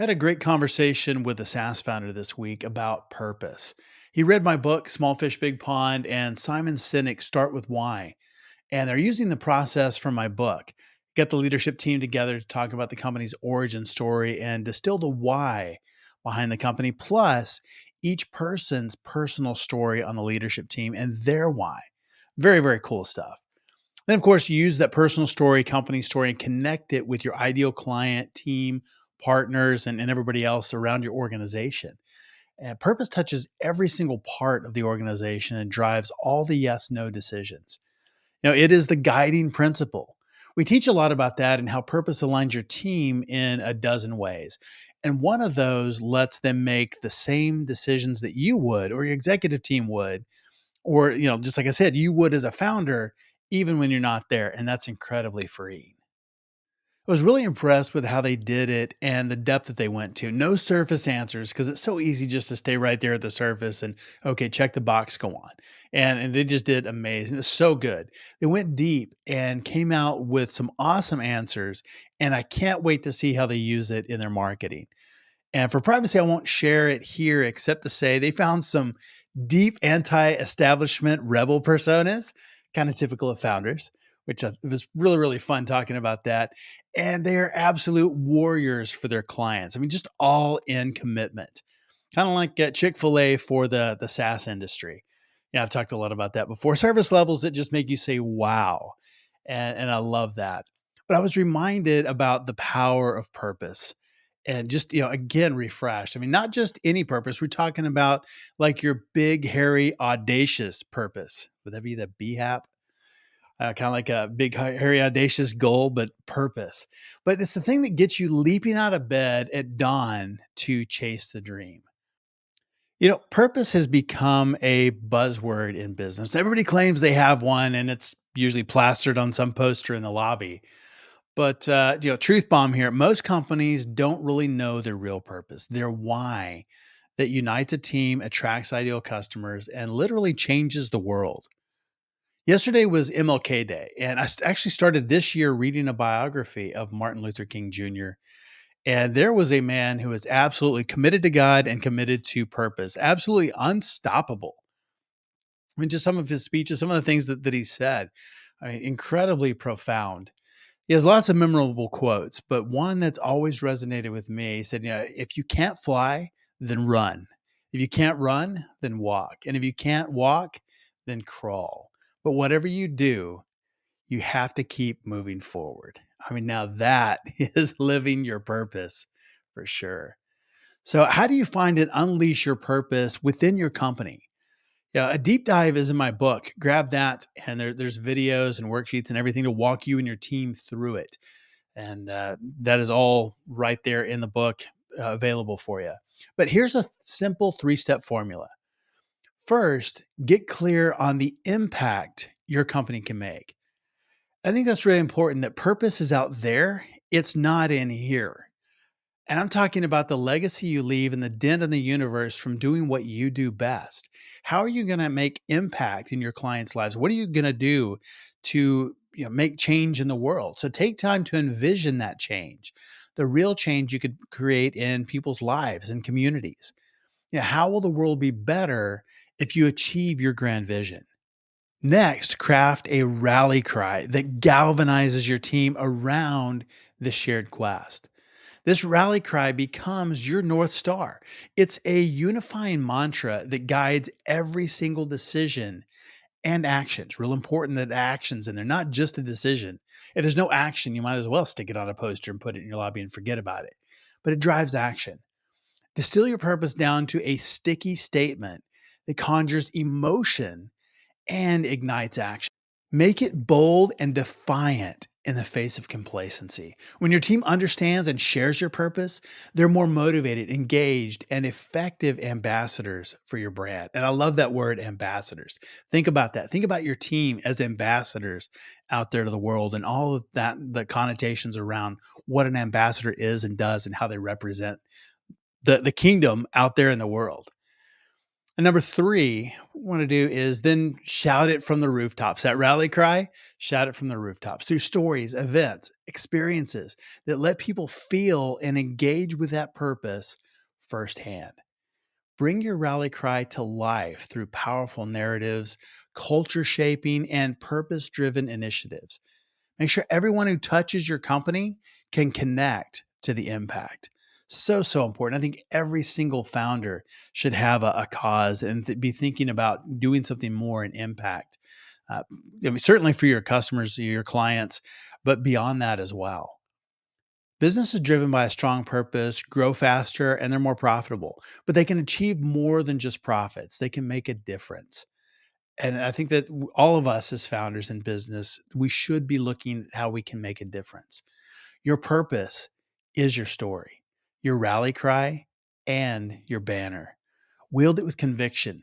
I had a great conversation with a SaaS founder this week about purpose. He read my book, Small Fish, Big Pond, and Simon Sinek, Start with Why. And they're using the process from my book. Get the leadership team together to talk about the company's origin story and distill the why behind the company, plus each person's personal story on the leadership team and their why. Very, very cool stuff. Then, of course, you use that personal story, company story, and connect it with your ideal client, team, partners, and everybody else around your organization. And purpose touches every single part of the organization and drives all the yes no decisions. It is the guiding principle. We teach a lot about that and how purpose aligns your team in a dozen ways. And one of those lets them make the same decisions that you would or your executive team would or, just like I said, you would as a founder, even when you're not there. And that's incredibly freeing. I was really impressed with how they did it and the depth that they went to. No surface answers because it's so easy just to stay right there at the surface and, okay, check the box, go on. And they just did amazing. It's so good. They went deep and came out with some awesome answers. And I can't wait to see how they use it in their marketing. And for privacy, I won't share it here except to say they found some deep anti-establishment rebel personas, kind of typical of founders, which it was really, really fun talking about that. And they are absolute warriors for their clients. I mean, just all in commitment, kind of like Chick-fil-A for the SaaS industry. Yeah, I've talked a lot about that before. Service levels that just make you say, wow. And I love that. But I was reminded about the power of purpose and just, again, refreshed. I mean, not just any purpose. We're talking about like your big, hairy, audacious purpose. Would that be the BHAP? Kind of like a big, hairy, audacious goal, but purpose. But it's the thing that gets you leaping out of bed at dawn to chase the dream. Purpose has become a buzzword in business. Everybody claims they have one, and it's usually plastered on some poster in the lobby. But truth bomb here. Most companies don't really know their real purpose, their why that unites a team, attracts ideal customers, and literally changes the world. Yesterday was MLK Day, and actually started this year reading a biography of Martin Luther King Jr. And there was a man who was absolutely committed to God and committed to purpose, absolutely unstoppable. I mean, just some of his speeches, some of the things that he said, I mean, incredibly profound. He has lots of memorable quotes, but one that's always resonated with me, he said, if you can't fly, then run. If you can't run, then walk. And if you can't walk, then crawl. But whatever you do, you have to keep moving forward. I mean, now that is living your purpose for sure. So, how do you find and unleash your purpose within your company? Yeah, a deep dive is in my book. Grab that, and there's videos and worksheets and everything to walk you and your team through it. And that is all right there in the book available for you. But here's a simple 3-step formula. First, get clear on the impact your company can make. I think that's really important that purpose is out there, it's not in here. And I'm talking about the legacy you leave and the dent in the universe from doing what you do best. How are you going to make impact in your clients' lives? What are you going to do to make change in the world? So take time to envision that change, the real change you could create in people's lives and communities. How will the world be better if you achieve your grand vision? Next, craft a rally cry that galvanizes your team around the shared quest. This rally cry becomes your North Star. It's a unifying mantra that guides every single decision and actions. Real important that actions, and they're not just a decision. If there's no action, you might as well stick it on a poster and put it in your lobby and forget about it. But it drives action. Distill your purpose down to a sticky statement that conjures emotion and ignites action. Make it bold and defiant in the face of complacency. When your team understands and shares your purpose, they're more motivated, engaged, and effective ambassadors for your brand. And I love that word, ambassadors. Think about that. Think about your team as ambassadors out there to the world and all of that, the connotations around what an ambassador is and does and how they represent the kingdom out there in the world. And number three, what we want to do is then shout it from the rooftops. That rally cry, Shout it from the rooftops through stories, events, experiences that let people feel and engage with that purpose firsthand. Bring your rally cry to life through powerful narratives, culture shaping, and purpose driven initiatives. Make sure everyone who touches your company can connect to the impact. So, so important. I think every single founder should have a cause and be thinking about doing something more in impact. Uh, I mean, certainly for your customers, your clients, but beyond that as well. Business is driven by a strong purpose, grow faster, and they're more profitable. But they can achieve more than just profits. They can make a difference. And I think that all of us as founders in business, we should be looking at how we can make a difference. Your purpose is your story, your rally cry, and your banner. Wield it with conviction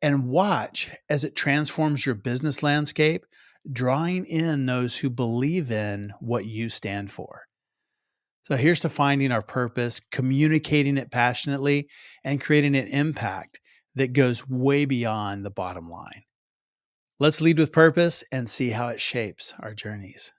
and watch as it transforms your business landscape, drawing in those who believe in what you stand for. So here's to finding our purpose, communicating it passionately, and creating an impact that goes way beyond the bottom line. Let's lead with purpose and see how it shapes our journeys.